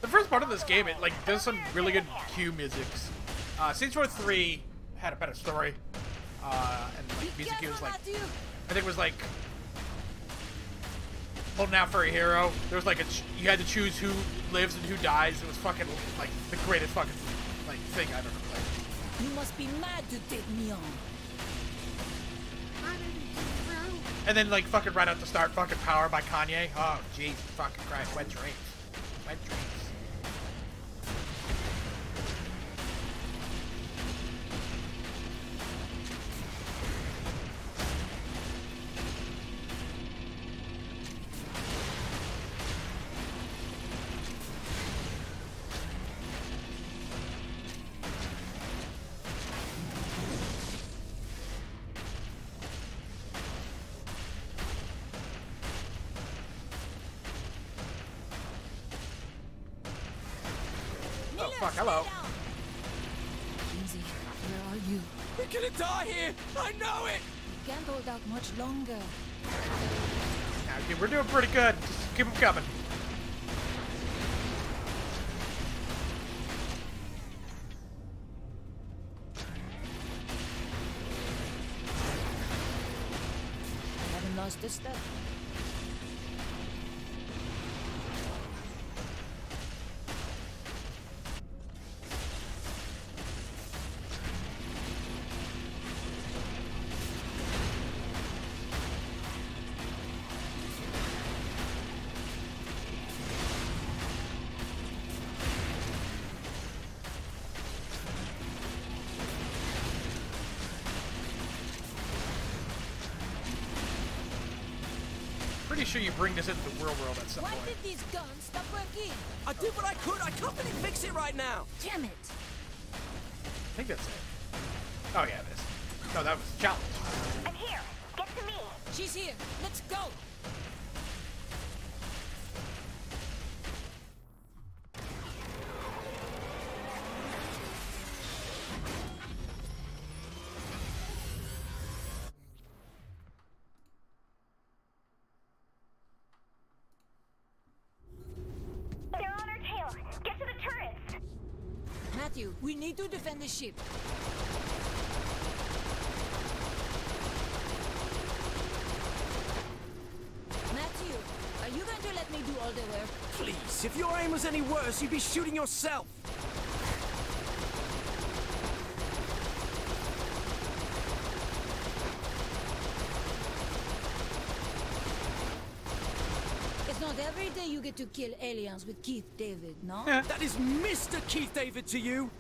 The first part of this game, it like does some really good cue musics. Saints Row 3 had a better story, and like music cue was like, I think it was like holding out for a hero. There was like you had to choose who lives and who dies. It was fucking like the greatest fucking like thing I've ever played. You must be mad to take me on. And then like fucking right out to start, fucking Power by Kanye. Oh jeez, fucking Christ, wet dreams, wet dreams. fuck, hello. Kinsey, where are you? We're gonna die here! I know it! You can't hold out much longer. Okay, we're doing pretty good. Just keep them coming. I haven't lost a step. Pretty sure you bring this into the real world at some Why point. did these guns stop working? I did what I could. I can't really fix it right now. Damn it! I think that's it. Oh yeah, it is. No, that was a challenge. I'm here. Get to me. She's here. Let's go. They're on our tail. Get to the turrets. Matthew, we need to defend the ship. Matthew, are you going to let me do all the work? Please, if your aim was any worse, you'd be shooting yourself. It's not every day you get to kill aliens with Keith David, no? That is Mr. Keith David to you.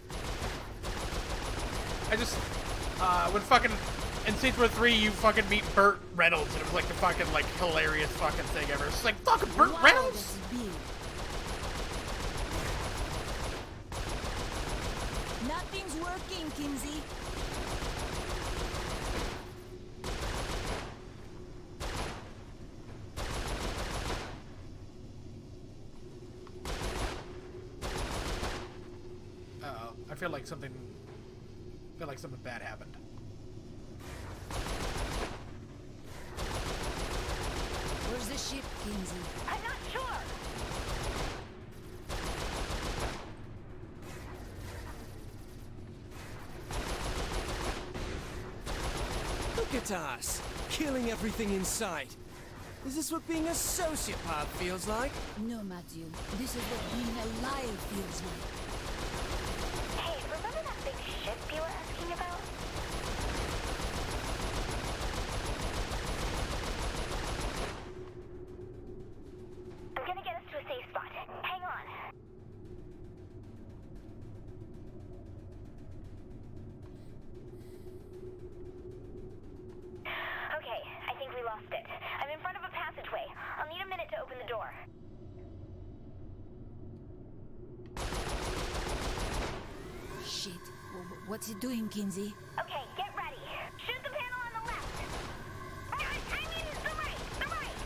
I just, when fucking, in Saints Row 3, you fucking meet Burt Reynolds, and it was like the fucking, like, hilarious fucking thing ever. It's like, fucking Burt Wow, Reynolds! this is big. Nothing's working, Kinsey. Uh-oh, I feel like something bad happened. Where's the ship, Kinsey? I'm not sure. Look at us, killing everything in sight. Is this what being a sociopath feels like? No, Matthew. This is what being alive feels like. Hey, remember that big ship you were asking about? I'm gonna get us to a safe spot. Hang on. Okay, I think we lost it. I'm in front of a passageway. I'll need a minute to open the door. Shit. What's it doing, Kinsey? Okay, get ready. Shoot the panel on the left. I mean, the right.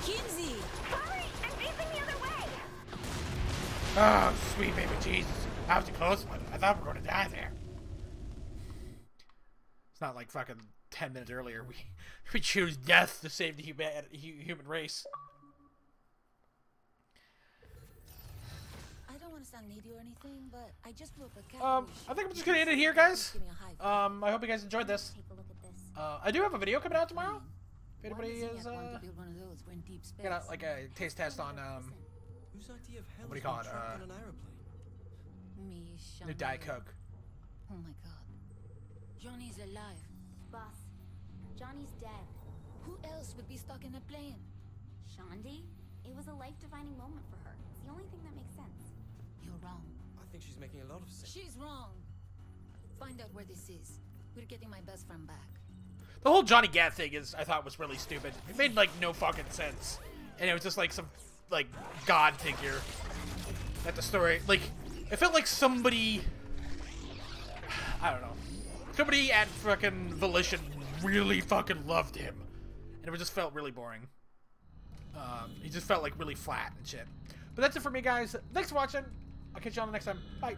Kinsey! Sorry, I'm facing the other way. Oh, sweet baby Jesus. That was a close one. I thought we were going to die there. It's not like fucking 10 minutes earlier we choose death to save the human race. I don't want to sound needy or anything, but I just blew up a cat. I think I'm just gonna end it here, guys. I hope you guys enjoyed this. Take a look at this. I do have a video coming out tomorrow. If anybody Why does is he want to build one of those? We're in deep space. got like a taste test on Whose idea of hell what do you is call being it, trapped on an aeroplane? Me, Sean. new Diet Coke. Oh my god. Johnny's alive. Boss, Johnny's dead. Who else would be stuck in a plane? Shandi? It was a life-defining moment for her. It's the only thing that makes sense. You're wrong. I think she's making a lot of sense. She's wrong. Find out where this is. We're getting my best friend back. The whole Johnny Gat thing I thought was really stupid. It made like no fucking sense, and it was just like some like god figure. At the story, like it felt like somebody, I don't know, somebody at fucking Volition really fucking loved him, and it just felt really boring. He just felt like really flat and shit. But that's it for me, guys. Thanks for watching. I'll catch you on the next time. Bye.